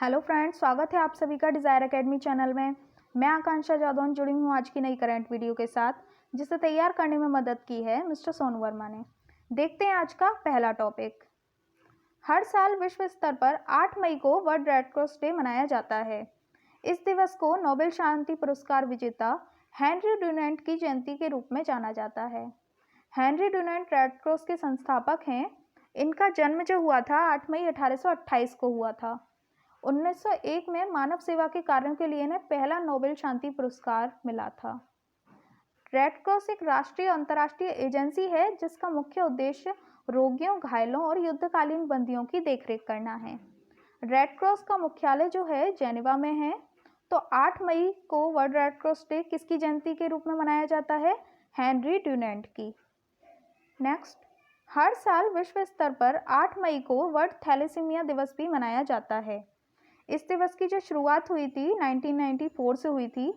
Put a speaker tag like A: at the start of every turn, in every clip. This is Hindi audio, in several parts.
A: हेलो फ्रेंड्स, स्वागत है आप सभी का डिज़ायर एकेडमी चैनल में। मैं आकांक्षा जादौन जुड़ी हूँ आज की नई करंट वीडियो के साथ, जिसे तैयार करने में मदद की है मिस्टर सोनू वर्मा ने। देखते हैं आज का पहला टॉपिक। हर साल विश्व स्तर पर 8 मई को वर्ल्ड रेड क्रॉस डे मनाया जाता है। इस दिवस को नोबेल शांति पुरस्कार विजेता हेनरी डुनांट की जयंती के रूप में जाना जाता है। हेनरी डुनांट रेड क्रॉस के संस्थापक हैं। इनका जन्म जो हुआ था 8 मई 1828 को हुआ था। 1901 में मानव सेवा के कार्यों के लिए इन्हें पहला नोबेल शांति पुरस्कार मिला था। रेड क्रॉस एक राष्ट्रीय और अंतर्राष्ट्रीय एजेंसी है जिसका मुख्य उद्देश्य रोगियों, घायलों और युद्धकालीन बंदियों की देखरेख करना है। रेड क्रॉस का मुख्यालय जो है जेनेवा में है। तो 8 मई को वर्ल्ड रेड क्रॉस डे किसकी जयंती के रूप में मनाया जाता है? हेनरी डुनांट की। नेक्स्ट, हर साल विश्व स्तर पर 8 मई को वर्ल्ड थैलेसीमिया दिवस भी मनाया जाता है। इस दिवस की जो शुरुआत हुई थी 1994 से हुई थी।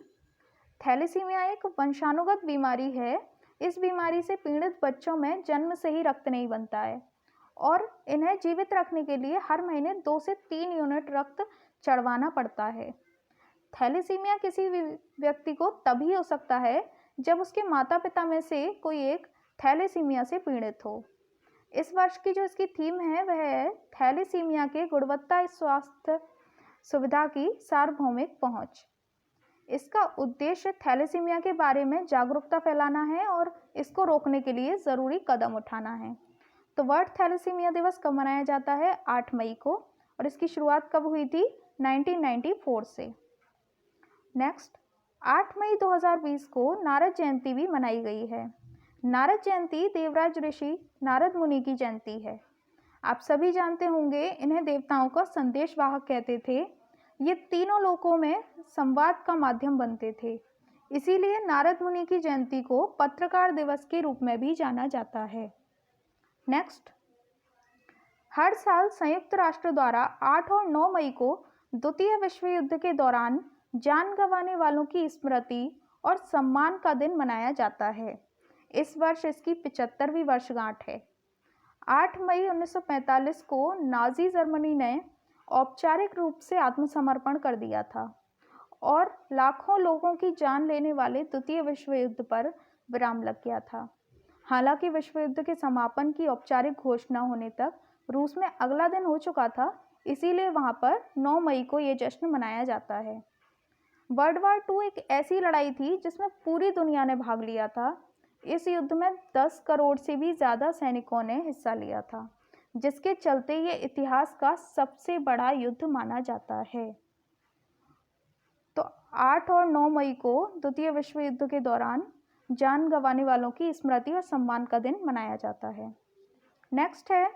A: थैलेसीमिया एक वंशानुगत बीमारी है। इस बीमारी से पीड़ित बच्चों में जन्म से ही रक्त नहीं बनता है और इन्हें जीवित रखने के लिए हर महीने 2 से 3 यूनिट रक्त चढ़वाना पड़ता है। थैलेसीमिया किसी भी व्यक्ति को तभी हो सकता है जब उसके माता पिता में से कोई एक थैलेसीमिया से पीड़ित हो। इस वर्ष की जो इसकी थीम है वह है थैलेसीमिया के गुणवत्ता स्वास्थ्य सुविधा की सार्वभौमिक पहुंच। इसका उद्देश्य थैलेसीमिया के बारे में जागरूकता फैलाना है और इसको रोकने के लिए ज़रूरी कदम उठाना है। तो वर्ल्ड थैलेसीमिया दिवस कब मनाया जाता है? 8 मई को। और इसकी शुरुआत कब हुई थी? 1994 से। नेक्स्ट, 8 मई 2020 को नारद जयंती भी मनाई गई है। नारद जयंती देवराज ऋषि नारद मुनि की जयंती है। आप सभी जानते होंगे इन्हें देवताओं का संदेश वाहक कहते थे। ये तीनों लोकों में संवाद का माध्यम बनते थे। इसीलिए नारद मुनि की जयंती को पत्रकार दिवस के रूप में भी जाना जाता है। नेक्स्ट, हर साल संयुक्त राष्ट्र द्वारा 8 और 9 मई को द्वितीय विश्व युद्ध के दौरान जान गंवाने वालों की स्मृति और सम्मान का दिन मनाया जाता है। इस वर्ष इसकी 75वीं वर्षगांठ है। 8 मई 1945 को नाजी जर्मनी ने औपचारिक रूप से आत्मसमर्पण कर दिया था और लाखों लोगों की जान लेने वाले द्वितीय विश्व युद्ध पर विराम लग गया था। हालांकि विश्व युद्ध के समापन की औपचारिक घोषणा होने तक रूस में अगला दिन हो चुका था, इसीलिए वहां पर 9 मई को ये जश्न मनाया जाता है। वर्ल्ड वार 2 एक ऐसी लड़ाई थी जिसमें पूरी दुनिया ने भाग लिया था। इस युद्ध में 10 करोड़ से भी ज़्यादा सैनिकों ने हिस्सा लिया था, जिसके चलते ये इतिहास का सबसे बड़ा युद्ध माना जाता है। तो 8 और 9 मई को द्वितीय विश्व युद्ध के दौरान जान गंवाने वालों की स्मृति और सम्मान का दिन मनाया जाता है। नेक्स्ट है,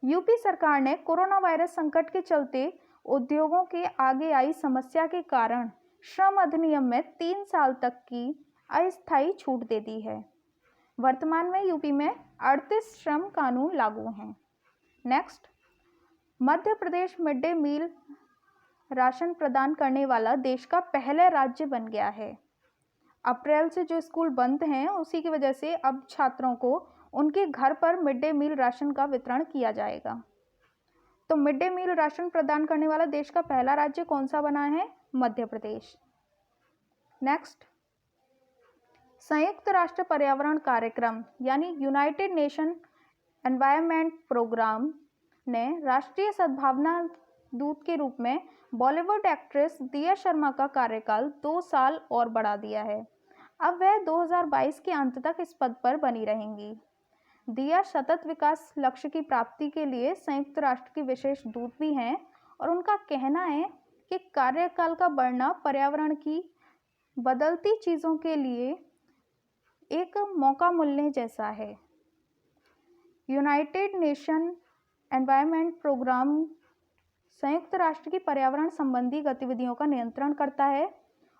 A: यूपी सरकार ने कोरोना वायरस संकट के चलते उद्योगों के आगे आई समस्या के कारण श्रम अधिनियम में 3 साल तक की अस्थायी छूट दे दी है। वर्तमान में यूपी में 38 श्रम कानून लागू हैं। Next, Madhya Pradesh mid day meal ration प्रदान करने वाला देश का पहला राज्य बन गया है। अप्रैल से जो स्कूल बंद हैं उसी की वजह से अब छात्रों को उनके घर पर मिड डे मील राशन का वितरण किया जाएगा। तो मिड डे मील राशन प्रदान करने वाला देश का पहला राज्य कौन सा बना है? मध्य प्रदेश। नेक्स्ट, संयुक्त राष्ट्र पर्यावरण कार्यक्रम यानी यूनाइटेड नेशन एनवायरनमेंट प्रोग्राम ने राष्ट्रीय सद्भावना दूत के रूप में बॉलीवुड एक्ट्रेस दिया शर्मा का कार्यकाल 2 साल और बढ़ा दिया है। अब वह 2022 के अंत तक इस पद पर बनी रहेंगी। दिया सतत विकास लक्ष्य की प्राप्ति के लिए संयुक्त राष्ट्र की विशेष दूत भी हैं और उनका कहना है कि कार्यकाल का बढ़ना पर्यावरण की बदलती चीज़ों के लिए एक मौका मिलने जैसा है। यूनाइटेड नेशन एनवायरनमेंट प्रोग्राम संयुक्त राष्ट्र की पर्यावरण संबंधी गतिविधियों का नियंत्रण करता है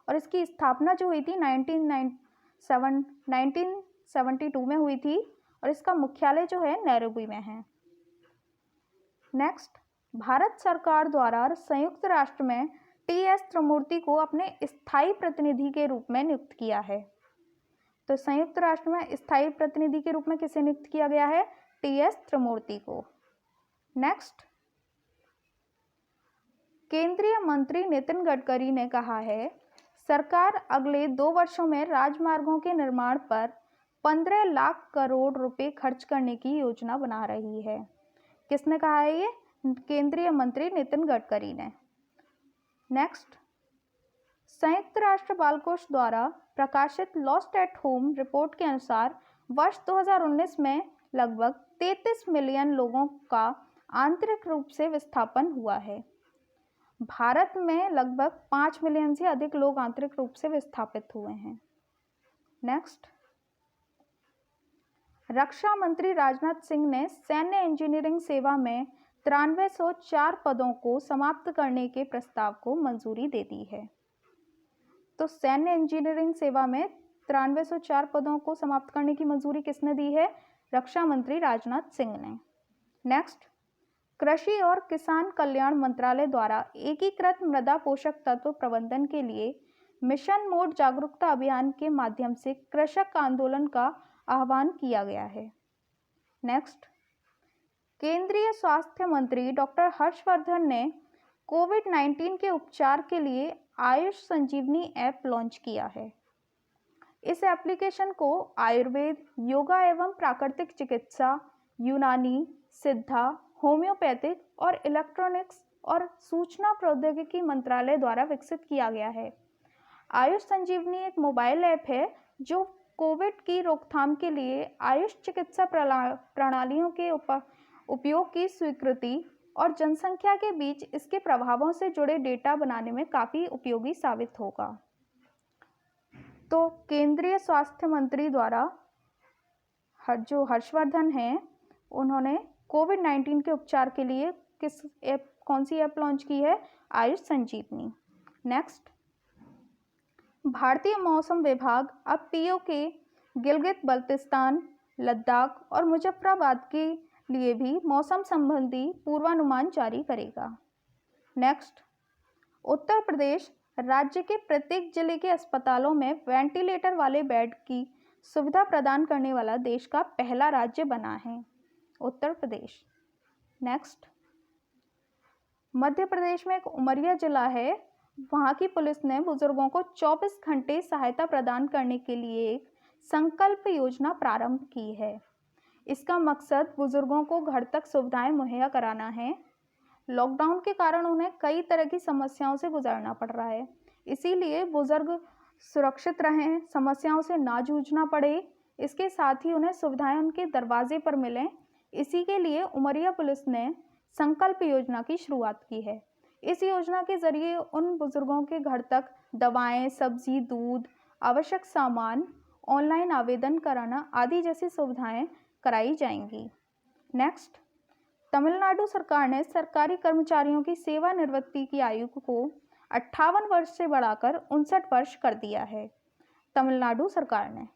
A: और इसकी स्थापना जो हुई थी 1972 में हुई थी और इसका मुख्यालय जो है नैरोबी में है। नेक्स्ट, भारत सरकार द्वारा संयुक्त राष्ट्र में टी.एस. त्रिमूर्ति को अपने स्थायी प्रतिनिधि के रूप में नियुक्त किया है। तो संयुक्त राष्ट्र में स्थायी प्रतिनिधि के रूप में किसे नियुक्त किया गया है? टी.एस. त्रिमूर्ति को। नेक्स्ट, केंद्रीय मंत्री नितिन गडकरी ने कहा है, सरकार अगले 2 वर्षों में राजमार्गों के निर्माण पर 15 लाख करोड़ रुपए खर्च करने की योजना बना रही है। किसने कहा है ये? केंद्रीय मंत्री नितिन गडकरी ने। नेक्स्ट, संयुक्त राष्ट्र बाल कोष द्वारा प्रकाशित लॉस्ट एट होम रिपोर्ट के अनुसार वर्ष 2019 में लगभग 33 मिलियन लोगों का आंतरिक रूप से विस्थापन हुआ है। भारत में लगभग 5 मिलियन से अधिक लोग आंतरिक रूप से विस्थापित हुए हैं। नेक्स्ट, रक्षा मंत्री राजनाथ सिंह ने सैन्य इंजीनियरिंग सेवा में 9304 पदों को समाप्त करने के प्रस्ताव को मंजूरी दे दी है। तो सैन्य इंजीनियरिंग सेवा में 9304 पदों को समाप्त करने की मंजूरी किसने दी है? रक्षा मंत्री राजनाथ सिंह ने। नेक्स्ट, कृषि और किसान कल्याण मंत्रालय द्वारा एकीकृत मृदा पोषक तत्व प्रबंधन के लिए मिशन मोड जागरूकता अभियान के माध्यम से कृषक आंदोलन का आह्वान किया गया है। नेक्स्ट, केंद्रीय स्वास्थ्य मंत्री डॉक्टर हर्षवर्धन ने कोविड-19 के उपचार के लिए आयुष संजीवनी ऐप लॉन्च किया है। इस एप्लीकेशन को आयुर्वेद, योगा एवं प्राकृतिक चिकित्सा, यूनानी, सिद्धा, होम्योपैथिक और इलेक्ट्रॉनिक्स और सूचना प्रौद्योगिकी मंत्रालय द्वारा विकसित किया गया है। आयुष संजीवनी एक मोबाइल ऐप है जो कोविड की रोकथाम के लिए आयुष चिकित्सा प्रणालियों के उपयोग की स्वीकृति और जनसंख्या के बीच इसके प्रभावों से जुड़े डेटा बनाने में काफ़ी उपयोगी साबित होगा। तो केंद्रीय स्वास्थ्य मंत्री द्वारा जो हर्षवर्धन हैं, उन्होंने कोविड-19 के उपचार के लिए कौन सी ऐप लॉन्च की है? आयुष संजीवनी। नेक्स्ट, भारतीय मौसम विभाग अब पीओके, गिलगित बल्तिस्तान, लद्दाख और मुजफ्फराबाद के लिए भी मौसम संबंधी पूर्वानुमान जारी करेगा। नेक्स्ट, उत्तर प्रदेश राज्य के प्रत्येक जिले के अस्पतालों में वेंटिलेटर वाले बेड की सुविधा प्रदान करने वाला देश का पहला राज्य बना है, उत्तर प्रदेश। नेक्स्ट, मध्य प्रदेश में एक उमरिया जिला है, वहाँ की पुलिस ने बुजुर्गों को 24 घंटे सहायता प्रदान करने के लिए एक संकल्प योजना प्रारंभ की है। इसका मकसद बुजुर्गों को घर तक सुविधाएं मुहैया कराना है। लॉकडाउन के कारण उन्हें कई तरह की समस्याओं से गुजरना पड़ रहा है, इसीलिए बुजुर्ग सुरक्षित रहें, समस्याओं से ना जूझना पड़े, इसके साथ ही उन्हें सुविधाएं उनके दरवाजे पर मिलें। इसी के लिए उमरिया पुलिस ने संकल्प योजना की शुरुआत की है। इस योजना के जरिए उन बुजुर्गों के घर तक दवाएं, सब्जी, दूध, आवश्यक सामान, ऑनलाइन आवेदन कराना आदि जैसी सुविधाएं कराई जाएंगी। नेक्स्ट, तमिलनाडु सरकार ने सरकारी कर्मचारियों की सेवानिवृत्ति की आयु को 58 वर्ष से बढ़ाकर 59 वर्ष कर दिया है, तमिलनाडु सरकार ने।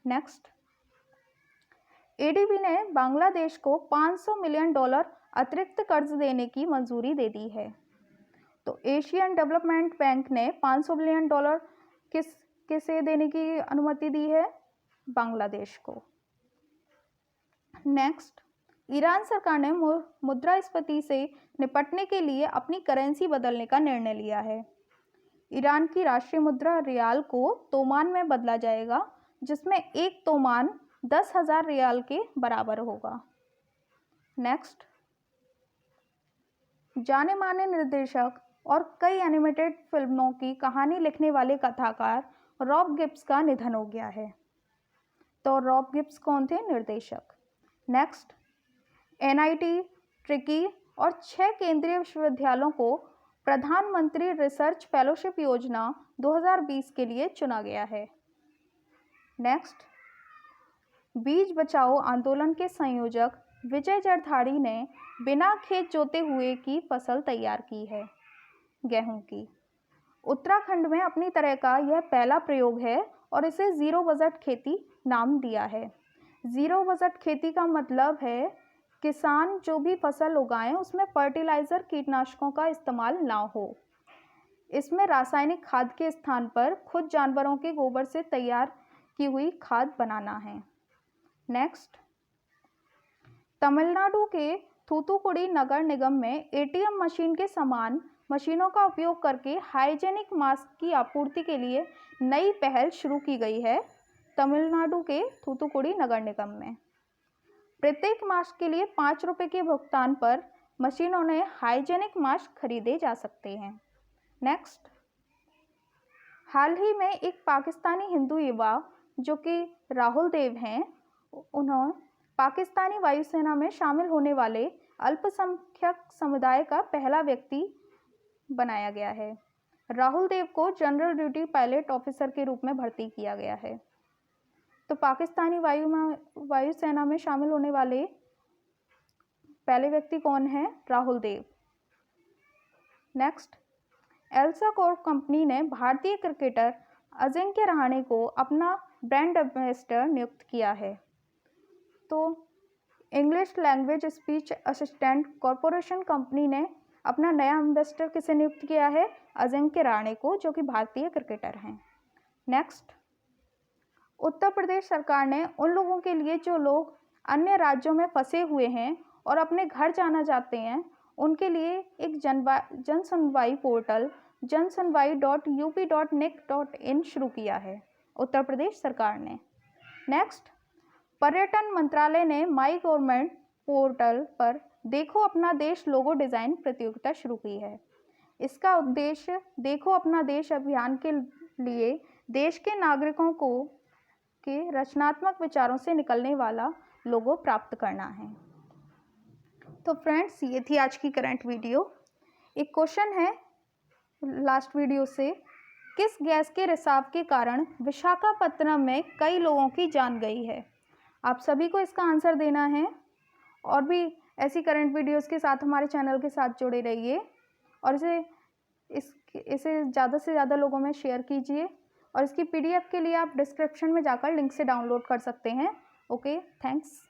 A: नेक्स्ट, एडीबी ने बांग्लादेश को $500 मिलियन अतिरिक्त कर्ज देने की मंजूरी दे दी है। तो एशियन डेवलपमेंट बैंक ने $500 मिलियन किसे देने की अनुमति दी है? बांग्लादेश को। नेक्स्ट, ईरान सरकार ने मुद्रास्फीति से निपटने के लिए अपनी करेंसी बदलने का निर्णय लिया है। ईरान की राष्ट्रीय मुद्रा रियाल को तोमान में बदला जाएगा, जिसमें एक तोमान 10,000 रियाल के बराबर होगा। नेक्स्ट, जाने माने निर्देशक और कई एनिमेटेड फिल्मों की कहानी लिखने वाले कथाकार रॉब गिब्स का निधन हो गया है। तो रॉब गिब्स कौन थे? निर्देशक। नेक्स्ट, एनआईटी, ट्रिकी और 6 केंद्रीय विश्वविद्यालयों को प्रधानमंत्री रिसर्च फेलोशिप योजना 2020 के लिए चुना गया है। नेक्स्ट, बीज बचाओ आंदोलन के संयोजक विजय जरधारी ने बिना खेत जोते हुए की फसल तैयार की है, गेहूं की। उत्तराखंड में अपनी तरह का यह पहला प्रयोग है और इसे जीरो बजट खेती नाम दिया है। जीरो बजट खेती का मतलब है किसान जो भी फसल उगाएं उसमें फर्टिलाइज़र, कीटनाशकों का इस्तेमाल ना हो। इसमें रासायनिक खाद के स्थान पर खुद जानवरों के गोबर से तैयार की हुई खाद बनाना है। नेक्स्ट, तमिलनाडु के थूथुकुडी नगर निगम में एटीएम मशीन के समान मशीनों का उपयोग करके हाइजेनिक मास्क की आपूर्ति के लिए नई पहल शुरू की गई है तमिलनाडु के थूथुकुडी नगर निगम में। प्रत्येक मास्क के लिए 5 रुपये के भुगतान पर मशीनों में हाइजेनिक मास्क खरीदे जा सकते हैं। नेक्स्ट, हाल ही में एक पाकिस्तानी हिंदू युवा जो कि राहुल देव हैं, उन्होंने पाकिस्तानी वायुसेना में शामिल होने वाले अल्पसंख्यक समुदाय का पहला व्यक्ति बनाया गया है। राहुल देव को जनरल ड्यूटी पायलट ऑफिसर के रूप में भर्ती किया गया है। तो पाकिस्तानी वायुसेना में शामिल होने वाले पहले व्यक्ति कौन है? Rahul Dev. Next, Elsa Corp company ने भारतीय क्रिकेटर अजिंक्य रहाणे को अपना ब्रांड एम्बेसडर नियुक्त किया है। तो English language speech assistant corporation company ने अपना नया एम्बेसडर किसे नियुक्त किया है? अजिंक्य रहाणे को, जो कि भारतीय क्रिकेटर हैं। नेक्स्ट, उत्तर प्रदेश सरकार ने उन लोगों के लिए जो लोग अन्य राज्यों में फंसे हुए हैं और अपने घर जाना चाहते हैं, उनके लिए एक जन सुनवाई पोर्टल jansunwai.up.nic.in शुरू किया है उत्तर प्रदेश सरकार ने। नेक्स्ट, पर्यटन मंत्रालय ने माई गवर्नमेंट पोर्टल पर देखो अपना देश लोगो डिज़ाइन प्रतियोगिता शुरू की है। इसका उद्देश्य देखो अपना देश अभियान के लिए देश के नागरिकों को के रचनात्मक विचारों से निकलने वाला लोगो प्राप्त करना है। तो फ्रेंड्स, ये थी आज की करंट वीडियो। एक क्वेश्चन है लास्ट वीडियो से, किस गैस के रिसाव के कारण विशाखापत्तनम में कई लोगों की जान गई है? आप सभी को इसका आंसर देना है और भी ऐसी करंट वीडियोस के साथ हमारे चैनल के साथ जुड़े रहिए और इसे ज़्यादा से ज़्यादा लोगों में शेयर कीजिए और इसकी PDF के लिए आप डिस्क्रिप्शन में जाकर लिंक से डाउनलोड कर सकते हैं। Okay, thanks.